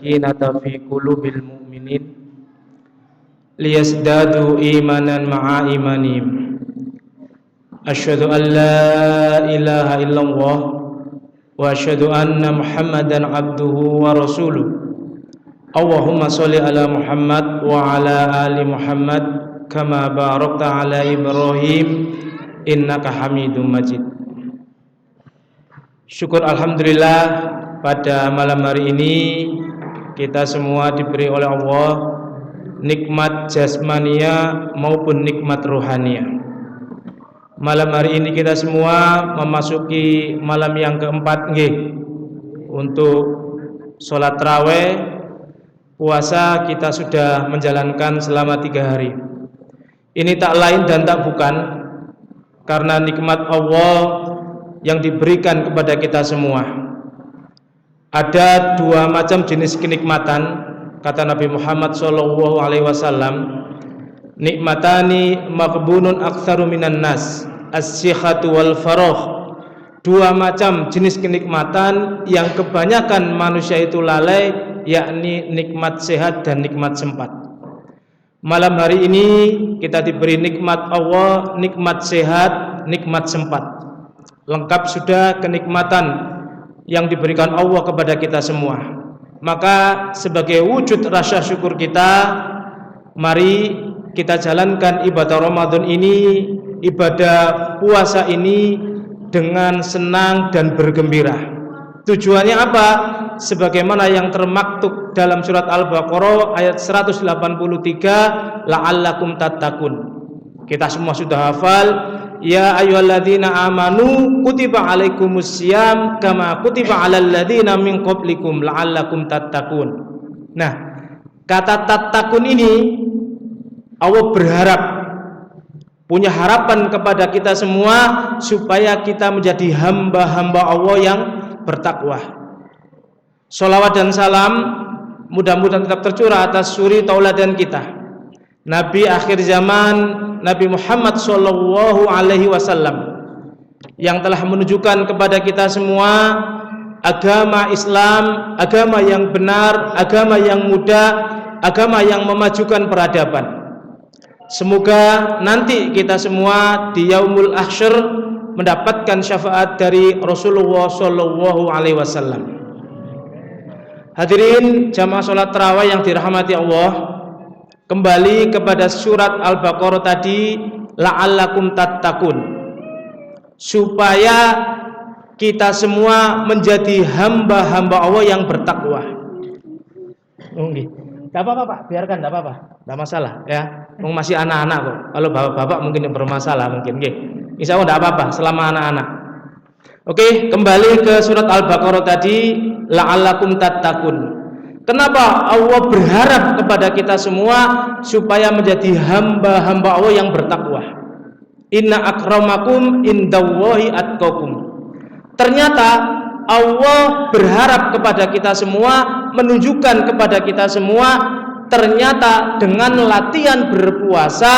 sakinata fi qulubil mu'minin liyazdadu imanan ma'a imanihim. Asyhadu an la ilaha illallah wa asyhadu anna Muhammadan abduhu wa rasuluh. Allahumma sholli ala Muhammad wa ala ali Muhammad kama barakta ala Ibrahim innaka Hamidum Majid. Syukur alhamdulillah pada malam hari ini kita semua diberi oleh Allah nikmat jasmania maupun nikmat rohania. Malam hari ini kita semua memasuki malam yang keempat untuk sholat tarawih. Puasa kita sudah menjalankan selama 3 hari. Ini tak lain dan tak bukan karena nikmat Allah yang diberikan kepada kita semua. Ada 2 macam jenis kenikmatan, kata Nabi Muhammad SAW, nikmatani maqbunun aktsaru minan nas, as-sikhatu wal faragh. 2 macam jenis kenikmatan yang kebanyakan manusia itu lalai, yakni nikmat sehat dan nikmat sempat. Malam hari ini kita diberi nikmat Allah, nikmat sehat, nikmat sempat. Lengkap sudah kenikmatan yang diberikan Allah kepada kita semua. Maka sebagai wujud rasa syukur kita, mari kita jalankan ibadah Ramadan ini, ibadah puasa ini dengan senang dan bergembira. Tujuannya apa? Sebagaimana yang termaktub dalam surat Al-Baqarah ayat 183, la'allakum tattaqun. Kita semua sudah hafal. Ya ayyuhalladzina amanu kutiba alaikumussyam kama kutiba alal ladzina min qablikum la'allakum tattaqun. Nah, kata tattaqun ini Allah berharap, punya harapan kepada kita semua supaya kita menjadi hamba-hamba Allah yang bertakwa. Sholawat dan salam mudah-mudahan tetap tercurah atas suri tauladan kita, Nabi akhir zaman, Nabi Muhammad SAW, yang telah menunjukkan kepada kita semua agama Islam, agama yang benar, agama yang mudah, agama yang memajukan peradaban. Semoga nanti kita semua di Yaumul Ahsyr mendapatkan syafaat dari Rasulullah SAW. Hadirin jamaah sholat tarawih yang dirahmati Allah, kembali kepada surat Al-Baqarah tadi, la'allakum tattaqun, supaya kita semua menjadi hamba-hamba Allah yang bertakwa. Tidak apa-apa Pak, biarkan, tidak apa-apa, tidak masalah ya. Masih anak-anak kok. Kalau bapak-bapak mungkin yang bermasalah mungkin. Insya Allah tidak apa-apa selama anak-anak. Oke, kembali ke surat Al-Baqarah tadi, la'allakum tattaqun. Kenapa Allah berharap kepada kita semua supaya menjadi hamba-hamba Allah yang bertakwa? Inna akramakum indallahi atqakum. Ternyata Allah berharap kepada kita semua, menunjukkan kepada kita semua, ternyata dengan latihan berpuasa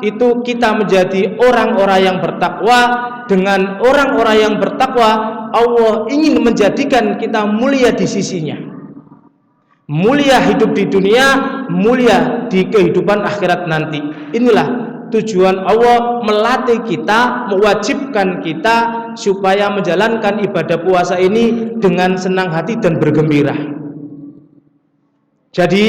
itu kita menjadi orang-orang yang bertakwa. Dengan orang-orang yang bertakwa, Allah ingin menjadikan kita mulia di sisinya. Mulia hidup di dunia, mulia di kehidupan akhirat nanti. Inilah tujuan Allah melatih kita, mewajibkan kita supaya menjalankan ibadah puasa ini dengan senang hati dan bergembira. Jadi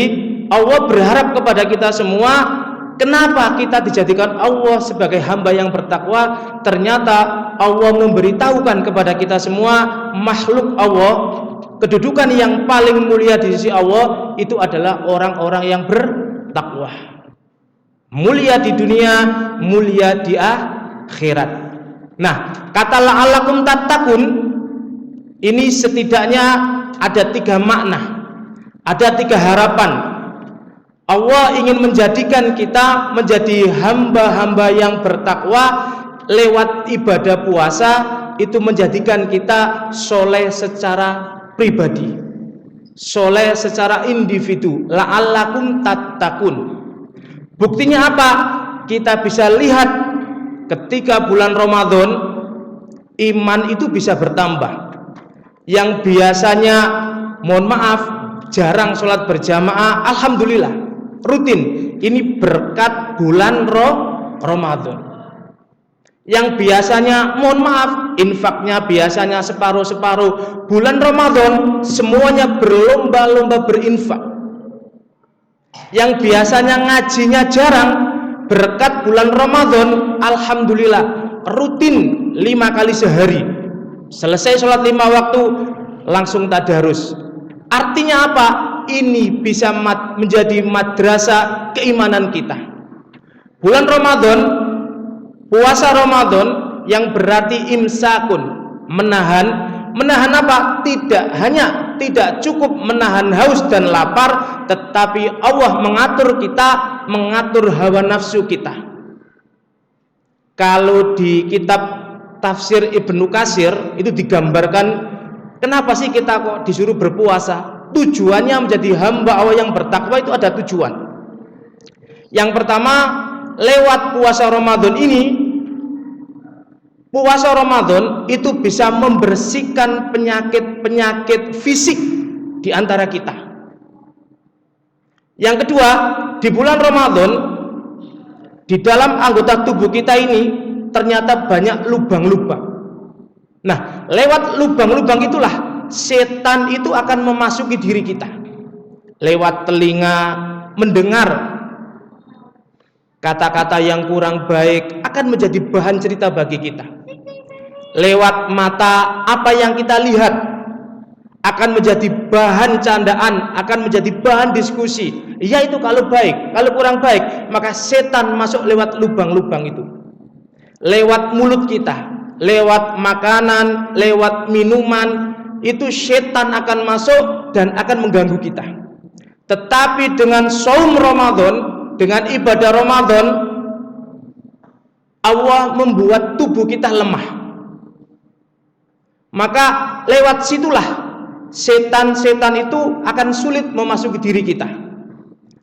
Allah berharap kepada kita semua. Kenapa kita dijadikan Allah sebagai hamba yang bertakwa? Ternyata Allah memberitahukan kepada kita semua, makhluk Allah, kedudukan yang paling mulia di sisi Allah itu adalah orang-orang yang bertakwa. Mulia di dunia, mulia di akhirat. Nah, kata la'allakum tattaqun ini setidaknya ada 3 makna, ada 3 harapan. Allah ingin menjadikan kita menjadi hamba-hamba yang bertakwa lewat ibadah puasa, itu menjadikan kita soleh secara pribadi, soleh secara individu. La'allakum tattaqun. Buktinya apa? Kita bisa lihat ketika bulan Ramadan iman itu bisa bertambah. Yang biasanya, mohon maaf, jarang sholat berjamaah, alhamdulillah rutin. Ini berkat bulan Ramadan. Yang biasanya, mohon maaf, infaknya biasanya separuh-separuh, bulan Ramadan semuanya berlomba-lomba berinfak. Yang biasanya ngajinya jarang, berkat bulan Ramadan, alhamdulillah rutin 5 kali sehari. Selesai sholat 5 waktu langsung tadarus. Artinya apa? Ini bisa menjadi madrasah keimanan kita. Bulan Ramadan, puasa Ramadan yang berarti imsakun, menahan apa? Tidak cukup menahan haus dan lapar, tetapi Allah mengatur kita, mengatur hawa nafsu kita. Kalau di kitab tafsir Ibnu Katsir itu digambarkan, kenapa sih kita kok disuruh berpuasa? Tujuannya menjadi hamba Allah yang bertakwa itu ada tujuan. Yang pertama, lewat puasa Ramadan ini, puasa Ramadan itu bisa membersihkan penyakit-penyakit fisik di antara kita. Yang kedua, di bulan Ramadan, di dalam anggota tubuh kita ini ternyata banyak lubang-lubang. Nah, lewat lubang-lubang itulah setan itu akan memasuki diri kita. Lewat telinga mendengar kata-kata yang kurang baik akan menjadi bahan cerita bagi kita. Lewat mata, apa yang kita lihat akan menjadi bahan candaan, akan menjadi bahan diskusi. Ya, itu kalau baik. Kalau kurang baik, maka setan masuk lewat lubang-lubang itu. Lewat mulut kita, lewat makanan, lewat minuman, itu setan akan masuk dan akan mengganggu kita. Tetapi dengan saum Ramadan, dengan ibadah Ramadan, Allah membuat tubuh kita lemah. Maka lewat situlah setan-setan itu akan sulit memasuki diri kita.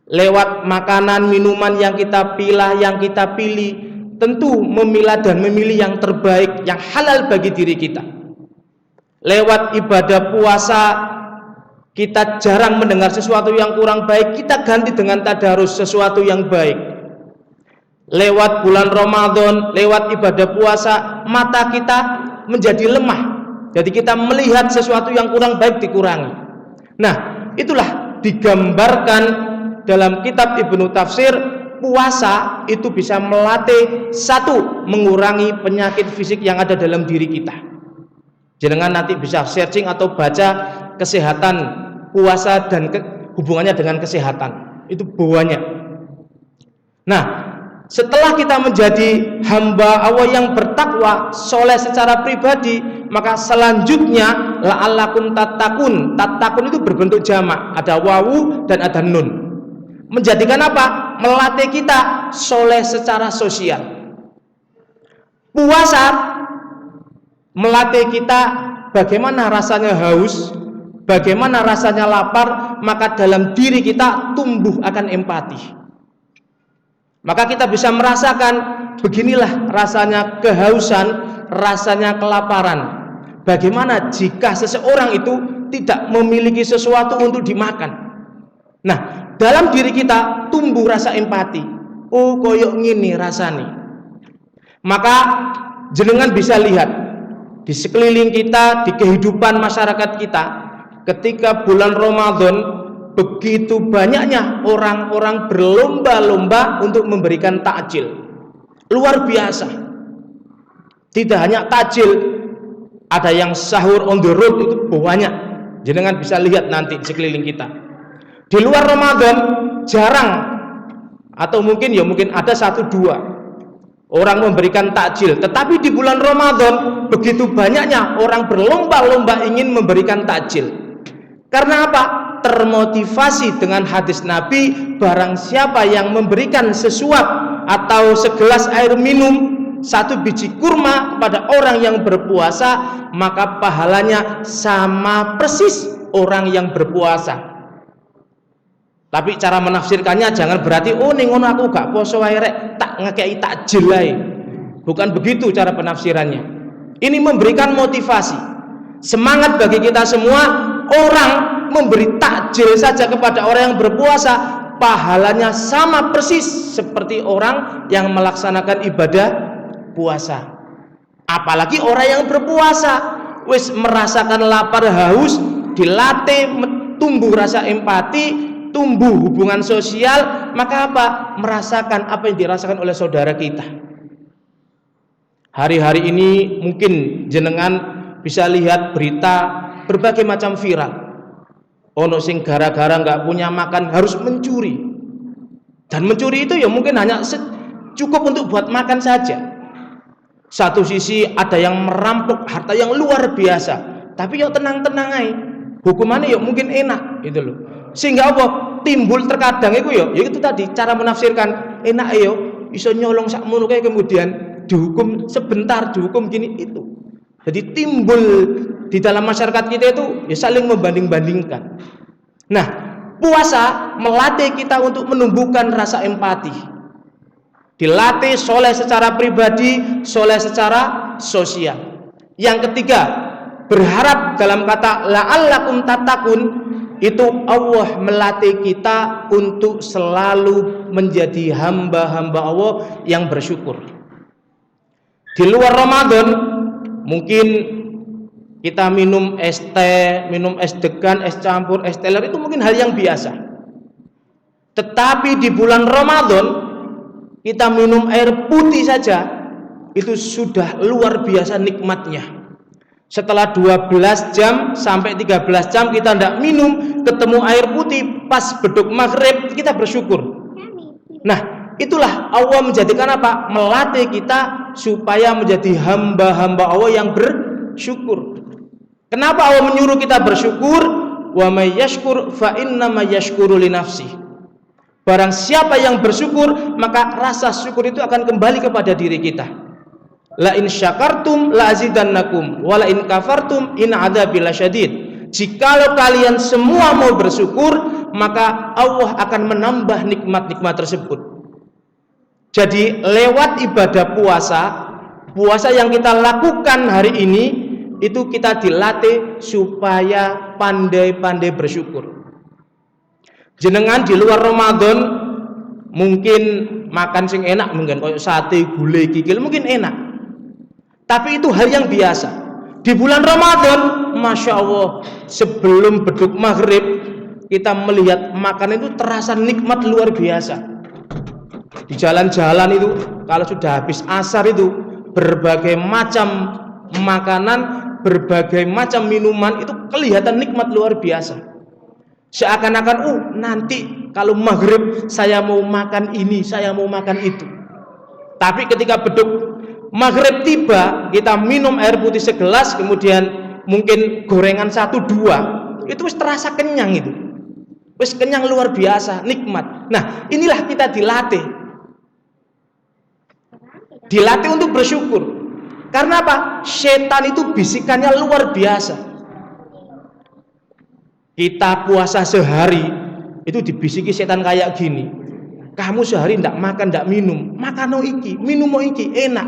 Lewat makanan, minuman yang kita pilah, yang kita pilih, tentu memilah dan memilih yang terbaik, yang halal bagi diri kita. Lewat ibadah puasa, kita jarang mendengar sesuatu yang kurang baik, kita ganti dengan tadarus sesuatu yang baik. Lewat bulan Ramadan, lewat ibadah puasa, mata kita menjadi lemah. Jadi kita melihat sesuatu yang kurang baik dikurangi. Nah, itulah digambarkan dalam kitab Ibnu Tafsir, puasa itu bisa melatih, satu, mengurangi penyakit fisik yang ada dalam diri kita. Jenengan nanti bisa searching atau baca kesehatan puasa dan hubungannya dengan kesehatan. Itu banyak. Nah, setelah kita menjadi hamba Allah yang bertakwa, soleh secara pribadi, maka selanjutnya la'allakum tattaqun. Tattaqun itu berbentuk jamak, ada wawu dan ada nun. Menjadikan apa? Melatih kita soleh secara sosial. Puasa melatih kita bagaimana rasanya haus, bagaimana rasanya lapar, maka dalam diri kita tumbuh akan empati. Maka kita bisa merasakan beginilah rasanya kehausan, rasanya kelaparan. Bagaimana jika seseorang itu tidak memiliki sesuatu untuk dimakan. Nah, dalam diri kita tumbuh rasa empati. Oh, koyok ngini rasani. Maka jenengan bisa lihat di sekeliling kita, di kehidupan masyarakat kita, ketika bulan Ramadan, begitu banyaknya orang-orang berlomba-lomba untuk memberikan takjil. Luar biasa. Tidak hanya takjil, ada yang sahur on the road, itu banyak. Jenengan bisa lihat nanti di sekeliling kita. Di luar Ramadan jarang, atau mungkin ada 1-2 orang memberikan takjil. Tetapi di bulan Ramadan begitu banyaknya orang berlomba-lomba ingin memberikan takjil. Karena apa? Termotivasi dengan hadis Nabi, barang siapa yang memberikan sesuap atau segelas air minum, 1 biji kurma kepada orang yang berpuasa, maka pahalanya sama persis orang yang berpuasa. Tapi cara menafsirkannya jangan berarti oh ning ngono aku gak poso wae rek tak ngekei takjil ae. Bukan begitu cara penafsirannya. Ini memberikan motivasi, semangat bagi kita semua. Orang cuma memberi takjil saja kepada orang yang berpuasa, pahalanya sama persis seperti orang yang melaksanakan ibadah puasa. Apalagi orang yang berpuasa wis merasakan lapar haus, dilatih tumbuh rasa empati, tumbuh hubungan sosial, maka apa? Merasakan apa yang dirasakan oleh saudara kita. Hari-hari ini mungkin jenengan bisa lihat berita berbagai macam viral. Ono sing gara-gara nggak punya makan harus mencuri. Dan mencuri itu ya mungkin hanya cukup untuk buat makan saja. Satu sisi ada yang merampok harta yang luar biasa, tapi ya tenang-tenang aja. Hukumannya ya mungkin enak gitu loh. Sehingga apa? Timbul terkadang itu ya itu tadi cara menafsirkan enak yo iso nyolong sakmono kayak kemudian dihukum sebentar, dihukum gini itu. Jadi timbul di dalam masyarakat kita itu ya saling membanding-bandingkan. Nah, puasa melatih kita untuk menumbuhkan rasa empati. Dilatih soleh secara pribadi, soleh secara sosial. Yang ketiga, berharap dalam kata la'allakum tattaqun, itu Allah melatih kita untuk selalu menjadi hamba-hamba Allah yang bersyukur. Di luar Ramadan mungkin kita minum es teh, minum es degan, es campur, es teler itu mungkin hal yang biasa. Tetapi di bulan Ramadan kita minum air putih saja itu sudah luar biasa nikmatnya. Setelah 12 jam sampai 13 jam kita tidak minum, ketemu air putih pas beduk maghrib kita bersyukur. Nah, itulah Allah menjadikan apa? Melatih kita supaya menjadi hamba-hamba Allah yang bersyukur. Kenapa Allah menyuruh kita bersyukur? Wa may yashkur fa innama yashkuru li nafsi. Barang siapa yang bersyukur, maka rasa syukur itu akan kembali kepada diri kita. La in syakartum la azidannakum wa la in kafartum in adzabi lasyadid. Jikalau kalian semua mau bersyukur, maka Allah akan menambah nikmat-nikmat tersebut. Jadi lewat ibadah puasa yang kita lakukan hari ini, itu kita dilatih supaya pandai-pandai bersyukur. Jenengan di luar Ramadan mungkin makan sing enak, mungkin kayak sate, gulai, kikil mungkin enak. Tapi itu hal yang biasa. Di bulan Ramadan, Masya Allah, sebelum beduk maghrib kita melihat makan itu terasa nikmat luar biasa. Di jalan-jalan itu kalau sudah habis asar itu berbagai macam makanan, berbagai macam minuman itu kelihatan nikmat luar biasa. Seakan-akan nanti kalau maghrib saya mau makan ini, saya mau makan itu. Tapi ketika beduk maghrib tiba, kita minum air putih segelas, kemudian mungkin gorengan 1-2, itu wis terasa kenyang itu. Wis kenyang luar biasa, nikmat. Nah, inilah kita dilatih. Dilatih untuk bersyukur. Karena apa? Setan itu bisikannya luar biasa. Kita puasa sehari itu dibisiki setan kayak gini. Kamu sehari ndak makan, ndak minum. Makan no iki, minum no iki, enak.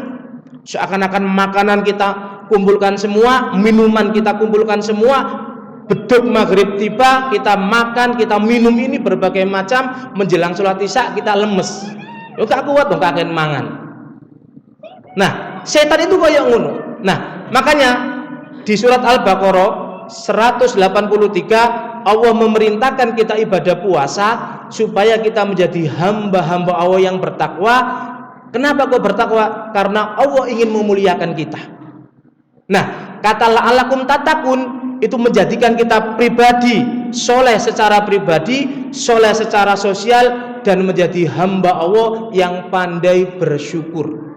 Seakan-akan makanan kita kumpulkan semua, minuman kita kumpulkan semua. Beduk maghrib tiba, kita makan, kita minum ini berbagai macam. Menjelang sholat isya kita lemes. Yo gak kuat dong kakek mangan. Nah, setan itu kayak ngono. Nah, makanya di surat Al-Baqarah 183 Allah memerintahkan kita ibadah puasa supaya kita menjadi hamba-hamba Allah yang bertakwa. Kenapa kok bertakwa? Karena Allah ingin memuliakan kita. Nah, kata la'allakum tattaqun itu menjadikan kita pribadi soleh secara pribadi, soleh secara sosial, dan menjadi hamba Allah yang pandai bersyukur.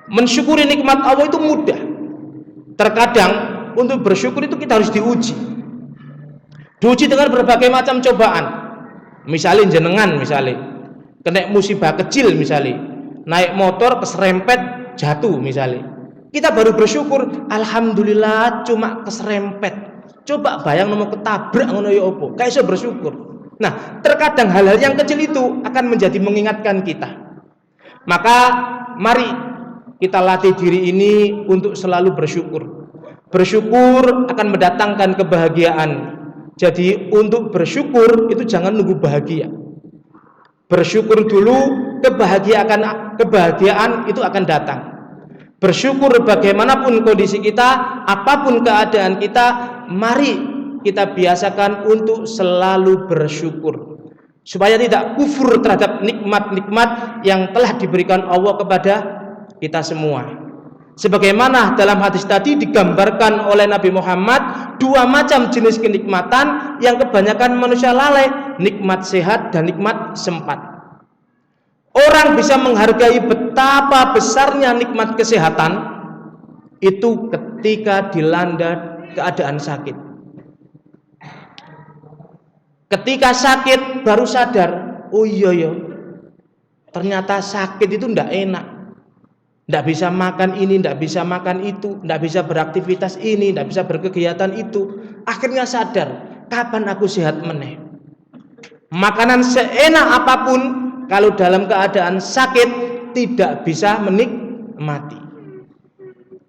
Mensyukuri nikmat Allah itu mudah. Terkadang untuk bersyukur itu kita harus diuji. Diuji dengan berbagai macam cobaan. Misalnya jenengan kena musibah kecil misalnya, naik motor keserempet jatuh misalnya. Kita baru bersyukur, alhamdulillah cuma keserempet. Coba bayang mau ketabrak ngono ya opo. Kayak iso bersyukur. Nah, terkadang hal-hal yang kecil itu akan menjadi mengingatkan kita. Maka mari kita latih diri ini untuk selalu bersyukur. Bersyukur akan mendatangkan kebahagiaan. Jadi untuk bersyukur itu jangan nunggu bahagia. Bersyukur dulu, kebahagiaan itu akan datang. Bersyukur bagaimanapun kondisi kita, apapun keadaan kita, mari kita biasakan untuk selalu bersyukur, supaya tidak kufur terhadap nikmat-nikmat yang telah diberikan Allah kepada kita semua. Sebagaimana dalam hadis tadi digambarkan oleh Nabi Muhammad, dua macam jenis kenikmatan yang kebanyakan manusia lalai, nikmat sehat dan nikmat sempat. Orang bisa menghargai betapa besarnya nikmat kesehatan itu ketika dilanda keadaan sakit. Ketika sakit baru sadar, oh iya, ternyata sakit itu tidak enak. Tidak bisa makan ini, tidak bisa makan itu, tidak bisa beraktivitas ini, tidak bisa berkegiatan itu. Akhirnya sadar, kapan aku sehat meneh? Makanan seenak apapun, kalau dalam keadaan sakit tidak bisa menikmati.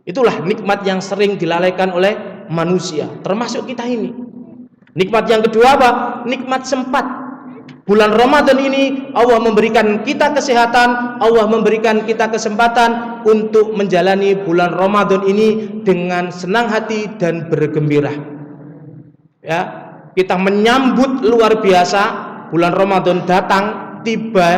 Itulah nikmat yang sering dilalaikan oleh manusia, termasuk kita ini. Nikmat yang kedua apa? Nikmat sempat. Bulan Ramadan ini Allah memberikan kita kesehatan, Allah memberikan kita kesempatan untuk menjalani bulan Ramadan ini dengan senang hati dan bergembira. Ya, kita menyambut luar biasa bulan Ramadan datang, tiba,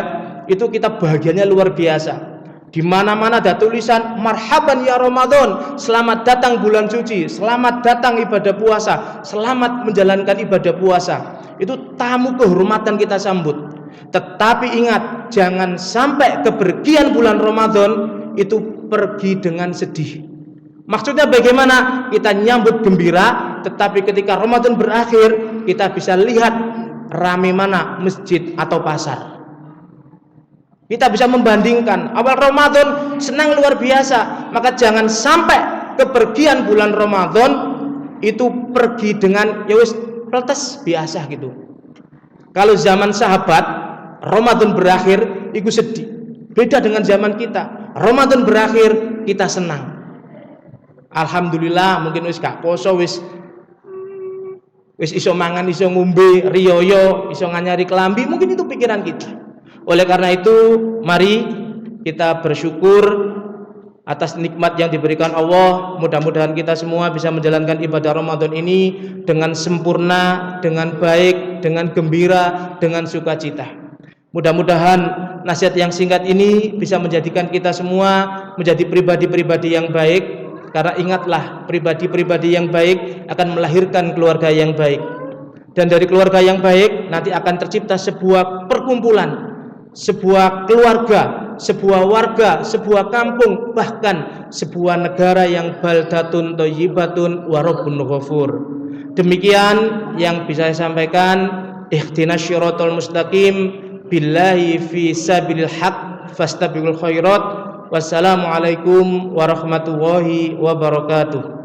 itu kita bahagianya luar biasa. Di mana-mana ada tulisan marhaban ya Ramadan, selamat datang bulan suci, selamat datang ibadah puasa, selamat menjalankan ibadah puasa. Itu tamu kehormatan kita sambut. Tetapi ingat, jangan sampai kepergian bulan Ramadan itu pergi dengan sedih. Maksudnya bagaimana? Kita nyambut gembira, tetapi ketika Ramadan berakhir, kita bisa lihat ramai mana masjid atau pasar. Kita bisa membandingkan, awal Ramadan senang luar biasa, maka jangan sampai kepergian bulan Ramadan itu pergi dengan ya wis protes biasa gitu. Kalau zaman sahabat Ramadan berakhir itu sedih. Beda dengan zaman kita. Ramadan berakhir kita senang. Alhamdulillah, mungkin wis gak poso, wis iso mangan, iso ngombe, riyoyo, iso nganyari kelambi, mungkin itu pikiran kita. Oleh karena itu, mari kita bersyukur atas nikmat yang diberikan Allah. Mudah-mudahan kita semua bisa menjalankan ibadah Ramadan ini dengan sempurna, dengan baik, dengan gembira, dengan sukacita. Mudah-mudahan nasihat yang singkat ini bisa menjadikan kita semua menjadi pribadi-pribadi yang baik. Karena ingatlah, pribadi-pribadi yang baik akan melahirkan keluarga yang baik. Dan dari keluarga yang baik nanti akan tercipta sebuah perkumpulan, sebuah keluarga, sebuah warga, sebuah kampung, bahkan sebuah negara yang baldatun thayyibatun wa rabbun ghafur. Demikian yang bisa saya sampaikan. Ihdinas syiratal mustaqim, billahi fi sabilil haq, fastabiqul khairat. Wassalamualaikum warahmatullahi wabarakatuh.